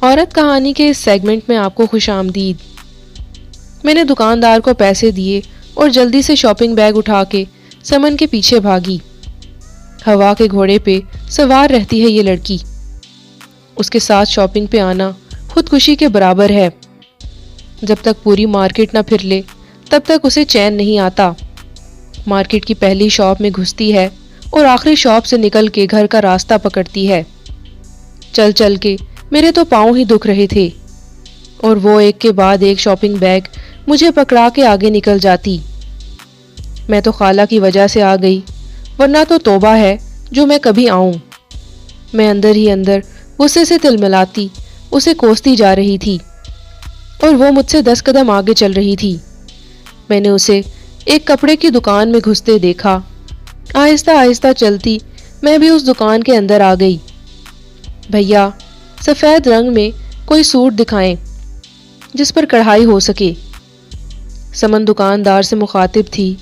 عورت کہانی کے اس سیگمنٹ میں آپ کو خوش آمدید۔ میں نے دکاندار کو پیسے دیے اور جلدی سے شاپنگ بیگ اٹھا کے سمن کے پیچھے بھاگی۔ ہوا کے گھوڑے پہ سوار رہتی ہے یہ لڑکی۔ اس کے ساتھ شاپنگ پہ آنا خودکشی کے برابر ہے۔ جب تک پوری مارکیٹ نہ پھر لے تب تک اسے چین نہیں آتا۔ مارکیٹ کی پہلی شاپ میں گھستی ہے اور آخری شاپ سے نکل کے گھر کا راستہ پکڑتی ہے۔ چل چل کے میرے تو پاؤں ہی دکھ رہے تھے اور وہ ایک کے بعد ایک شاپنگ بیگ مجھے پکڑا کے آگے نکل جاتی۔ میں تو خالہ کی وجہ سے آ گئی، ورنہ تو توبہ ہے جو میں کبھی آؤں۔ میں اندر ہی اندر غصے سے تلملاتی اسے کوستی جا رہی تھی اور وہ مجھ سے 10 قدم آگے چل رہی تھی۔ میں نے اسے ایک کپڑے کی دکان میں گھستے دیکھا۔ آہستہ آہستہ چلتی میں بھی اس دکان کے اندر آ گئی۔ بھیا، سفید رنگ میں کوئی سوٹ دکھائیں جس پر کڑھائی ہو سکے۔ سمن دکاندار سے مخاطب تھی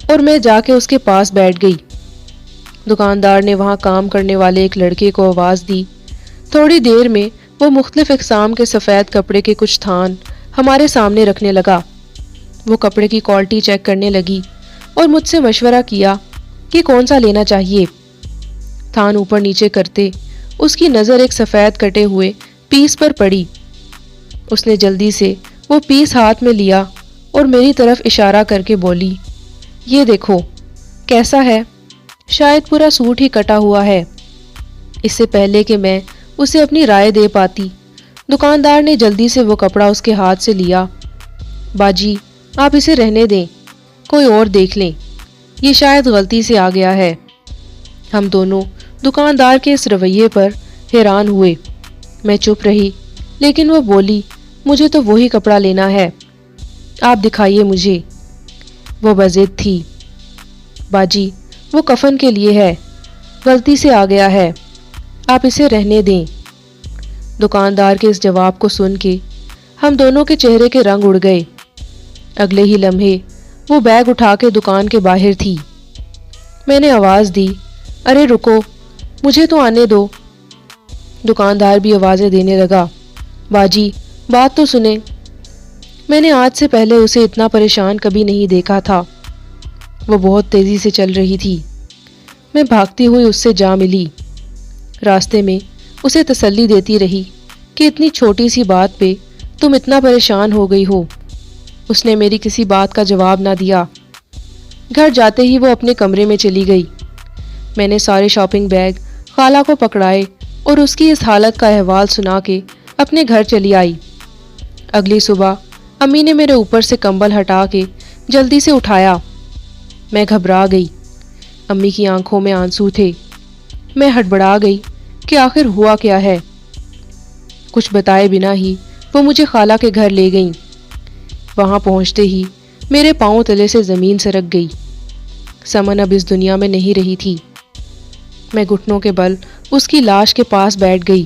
اور میں جا کے اس کے پاس بیٹھ گئی۔ دکاندار نے وہاں کام کرنے والے ایک لڑکے کو آواز دی۔ تھوڑی دیر میں وہ مختلف اقسام کے سفید کپڑے کے کچھ تھان ہمارے سامنے رکھنے لگا۔ وہ کپڑے کی کوالٹی چیک کرنے لگی اور مجھ سے مشورہ کیا کہ کون سا لینا چاہیے۔ تھان اوپر نیچے کرتے اس کی نظر ایک سفید کٹے ہوئے پیس پر پڑی۔ اس نے جلدی سے وہ پیس ہاتھ میں لیا اور میری طرف اشارہ کر کے بولی، یہ دیکھو کیسا ہے؟ شاید پورا سوٹ ہی کٹا ہوا ہے۔ اس سے پہلے کہ میں اسے اپنی رائے دے پاتی، دکاندار نے جلدی سے وہ کپڑا اس کے ہاتھ سے لیا۔ باجی، آپ اسے رہنے دیں، کوئی اور دیکھ لیں، یہ شاید غلطی سے آ گیا ہے۔ ہم دونوں دکاندار کے اس رویے پر حیران ہوئے۔ میں چپ رہی، لیکن وہ بولی، مجھے تو وہی کپڑا لینا ہے، آپ دکھائیے مجھے۔ وہ بضد تھی۔ باجی، وہ کفن کے لیے ہے، غلطی سے آ گیا ہے، آپ اسے رہنے دیں۔ دکاندار کے اس جواب کو سن کے ہم دونوں کے چہرے کے رنگ اڑ گئے۔ اگلے ہی لمحے وہ بیگ اٹھا کے دکان کے باہر تھی۔ میں نے آواز دی، ارے رکو، مجھے تو آنے دو۔ دکاندار بھی آوازیں دینے لگا، باجی بات تو سنیں۔ میں نے آج سے پہلے اسے اتنا پریشان کبھی نہیں دیکھا تھا۔ وہ بہت تیزی سے چل رہی تھی۔ میں بھاگتی ہوئی اس سے جا ملی۔ راستے میں اسے تسلی دیتی رہی کہ اتنی چھوٹی سی بات پہ تم اتنا پریشان ہو گئی ہو۔ اس نے میری کسی بات کا جواب نہ دیا۔ گھر جاتے ہی وہ اپنے کمرے میں چلی گئی۔ میں نے سارے شاپنگ بیگ خالہ کو پکڑائے اور اس کی اس حالت کا احوال سنا کے اپنے گھر چلی آئی۔ اگلی صبح امی نے میرے اوپر سے کمبل ہٹا کے جلدی سے اٹھایا۔ میں گھبرا گئی۔ امی کی آنکھوں میں آنسو تھے۔ میں ہڑبڑا گئی کہ آخر ہوا کیا ہے۔ کچھ بتائے بنا ہی وہ مجھے خالہ کے گھر لے گئیں۔ وہاں پہنچتے ہی میرے پاؤں تلے سے زمین سرک گئی۔ سمن اب اس دنیا میں نہیں رہی تھی۔ میں گھٹنوں کے بل اس کی لاش کے پاس بیٹھ گئی۔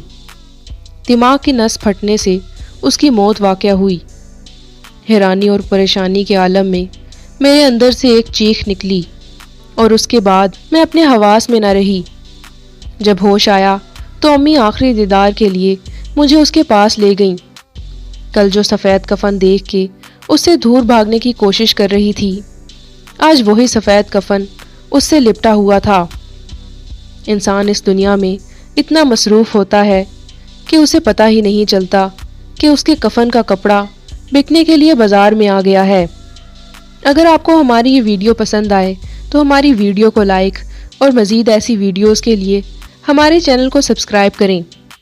دماغ کی نس پھٹنے سے اس کی موت واقع ہوئی۔ حیرانی اور پریشانی کے عالم میں میرے اندر سے ایک چیخ نکلی اور اس کے بعد میں اپنے حواس میں نہ رہی۔ جب ہوش آیا تو امی آخری دیدار کے لیے مجھے اس کے پاس لے گئیں۔ کل جو سفید کفن دیکھ کے اس سے دور بھاگنے کی کوشش کر رہی تھی، آج وہی سفید کفن اس سے لپٹا ہوا تھا۔ انسان اس دنیا میں اتنا مصروف ہوتا ہے کہ اسے پتہ ہی نہیں چلتا کہ اس کے کفن کا کپڑا بکنے کے لیے بازار میں آ گیا ہے۔ اگر آپ کو ہماری یہ ویڈیو پسند آئے تو ہماری ویڈیو کو لائک اور مزید ایسی ویڈیوز کے لیے ہمارے چینل کو سبسکرائب کریں۔